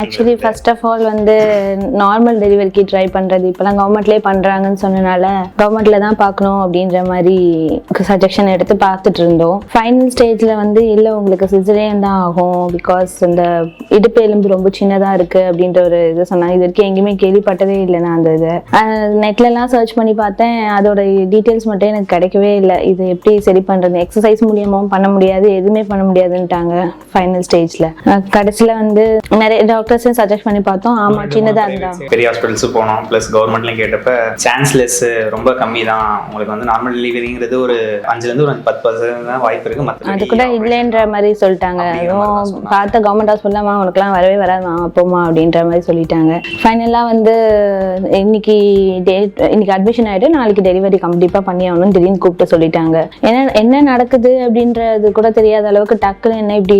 Actually first of all வந்து normal டெலிவரிக்கு try பண்ணுறது இப்போலாம் கவர்மெண்ட்லேயே பண்ணுறாங்கன்னு சொன்னனால கவர்மெண்ட்டில் தான் பார்க்கணும் அப்படின்ற மாதிரி சஜஷன் எடுத்து பார்த்துட்டு இருந்தோம். ஃபைனல் ஸ்டேஜில் வந்து இல்லை உங்களுக்கு சிசரியன் தான் ஆகும், பிகாஸ் இந்த இடுப்பு எலும்பு ரொம்ப சின்னதாக இருக்குது அப்படின்ற ஒரு இது சொன்னாங்க. இது வரைக்கும் எங்கேயுமே கேள்விப்பட்டதே இல்லை. நான் அந்த இதை நெட்லலாம் சர்ச் பண்ணி பார்த்தேன், அதோட டீட்டெயில்ஸ் மட்டும் எனக்கு கிடைக்கவே இல்லை. இது எப்படி சரி பண்ணுறது, எக்ஸசைஸ் மூலியமாகவும் பண்ண முடியாது, எதுவுமே பண்ண முடியாதுன்ட்டாங்க ஃபைனல் ஸ்டேஜில். கடைசியில் வந்து நிறைய டாக்டர்ஸையும் சஜஸ்ட் பண்ணி பார்த்தோம். ஆமா, சின்னதா இருந்தா பெரிய ஹாஸ்பிட்டல்ஸ் போனோம். பிளஸ் கவர்மெண்ட்லயும் கேட்டப்ப சான்ஸ்லெஸ் ரொம்ப கம்மி தான், உங்களுக்கு வந்து நார்மல் டெலிவரிங்கிறது ஒரு 5ல இருந்து ஒரு 10% தான் வாய்ப்பு இருக்கு, அது கூட இல்லைன்ற மாதிரி சொல்லிட்டாங்க. பார்த்த கவர்மெண்ட் ஹாஸ்பிட்டல் உனக்குலாம் வரவே வராது போமா அப்படின்ற மாதிரி சொல்லிட்டாங்க. ஃபைனலா வந்து இன்னைக்கு அட்மிஷன் ஆயிட்டு நாளைக்கு டெலிவரி கண்டிப்பா பண்ணி ஆகணும்னு திடீர்னு கூப்பிட்டு சொல்லிட்டாங்க. என்ன நடக்குது அப்படின்றது கூட தெரியாத அளவுக்கு டக்குன்னு என்ன இப்படி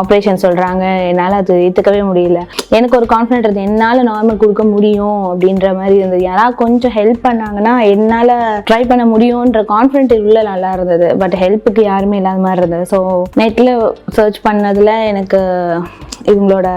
ஆப்ரேஷன் சொல்றாங்க. என்னால அது ஏத்துக்கவே முடியல. எனக்கு ஒரு கான்ஃபிடென்ட் இருந்தது, என்னால நார்மல் கொடுக்க முடியும் அப்படின்ற மாதிரி இருந்தது. யாராவது கொஞ்சம் ஹெல்ப் பண்ணாங்கன்னா என்னால ட்ரை பண்ண முடியும்ன்ற கான்ஃபிடென்ட் உள்ள நல்லா இருந்தது. பட் ஹெல்ப்புக்கு யாருமே இல்லாத மாதிரி இருந்தது. ஸோ நெட்ல சர்ச் பண்ணதுல எனக்கு இவங்களோட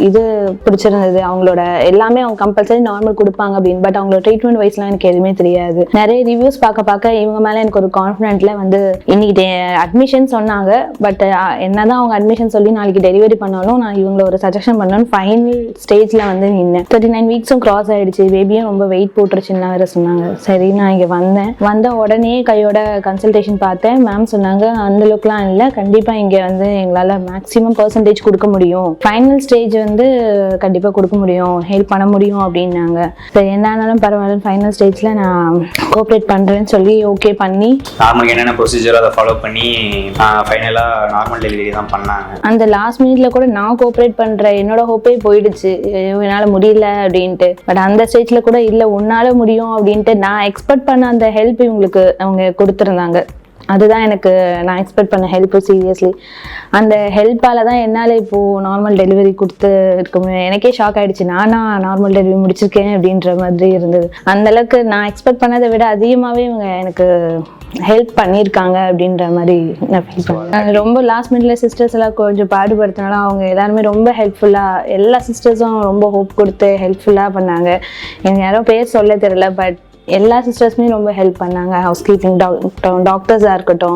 இது பிடிச்சிருந்தது. அவங்களோட எல்லாமே அவங்க கம்பல்சரி நார்மல் கொடுப்பாங்க அப்படின்னு. பட் அவங்களோட ட்ரீட்மெண்ட் வைஸ்லாம் எனக்கு எதுவுமே தெரியாது. நிறைய ரிவ்யூஸ் பார்க்க இவங்க மேல எனக்கு ஒரு கான்ஃபிடென்ட்ல வந்து இன்னைக்கு அட்மிஷன் சொன்னாங்க. பட் என்னதான் அவங்க அட்மிஷன் சொல்லி நாளைக்கு டெலிவரி பண்ணாலும் நான் இவங்கள ஒரு சஜஷன் பண்ணணும். ஃபைனல் ஸ்டேஜ்ல வந்து நின்னேன். 39 வீக்ஸும் கிராஸ் ஆயிடுச்சு. பேபியும் ரொம்ப வெயிட் போட்டுருச்சுன்னு வேற சொன்னாங்க. சரி, நான் இங்க வந்த உடனே கையோட கன்சல்டேஷன் பார்த்தேன். மேம் சொன்னாங்க அந்த அளவுக்குலாம் இல்லை, கண்டிப்பா இங்க வந்து எங்களால மேக்ஸிமம் % கொடுக்க முடியும், ஃபைனல் ஸ்டேஜ் வந்து கண்டிப்பா கொடுக்க முடியும், ஹெல்ப் பண்ண முடியும் அப்படின்னாங்க. சரி, என்னாலும் பரவாயில்ல, ஃபைனல் ஸ்டேஜ்ல நான் கோஆப்ரேட் பண்றேன்னு சொல்லி ஓகே பண்ணி நார்மலுக்கு என்னென்ன ப்ரொசீஜர் அதை ஃபாலோ பண்ணி ஃபைனலா நார்மல் டெலிவரி தான் பண்ணாங்க. அந்த லாஸ்ட் மினிட்ல கூட நான் கோஆப்ரேட் பண்றேன், என்னோட ஹோப்பே போயிடுச்சு, என்னால முடியல அப்படின்ட்டு. பட் அந்த ஸ்டேஜ்ல கூட இல்ல உன்னால முடியும் அப்படின்ட்டு நான் எக்ஸ்பெக்ட் பண்ண அந்த ஹெல்ப் இவங்களுக்கு அவங்க கொடுத்துருந்தாங்க. அதுதான் எனக்கு நான் எக்ஸ்பெக்ட் பண்ண ஹெல்ப். சீரியஸ்லி அந்த ஹெல்ப்பால தான் என்னால் இப்போது நார்மல் டெலிவரி கொடுத்து இருக்க எனக்கே ஷாக் ஆகிடுச்சு. நானா நார்மல் டெலிவரி முடிச்சிருக்கேன் அப்படின்ற மாதிரி இருந்தது. அந்தளவுக்கு நான் எக்ஸ்பெக்ட் பண்ணதை விட அதிகமாகவே இவங்க எனக்கு ஹெல்ப் பண்ணியிருக்காங்க அப்படின்ற மாதிரி நான் ஃபீல் பண்ணேன். ரொம்ப லாஸ்ட் மினிட்ல சிஸ்டர்ஸ் எல்லாம் கொஞ்சம் பாடுபடுத்தினாலும் அவங்க எல்லாருமே ரொம்ப ஹெல்ப்ஃபுல்லாக, எல்லா சிஸ்டர்ஸும் ரொம்ப ஹோப் கொடுத்து ஹெல்ப்ஃபுல்லாக பண்ணாங்க. எனக்கு யாரோ பேர் சொல்ல தெரியல, பட் எல்லா சிஸ்டர்ஸுமே ரொம்ப ஹெல்ப் பண்ணாங்க. ஹவுஸ் கீப்பிங் டாக்டர்ஸாக இருக்கட்டும்,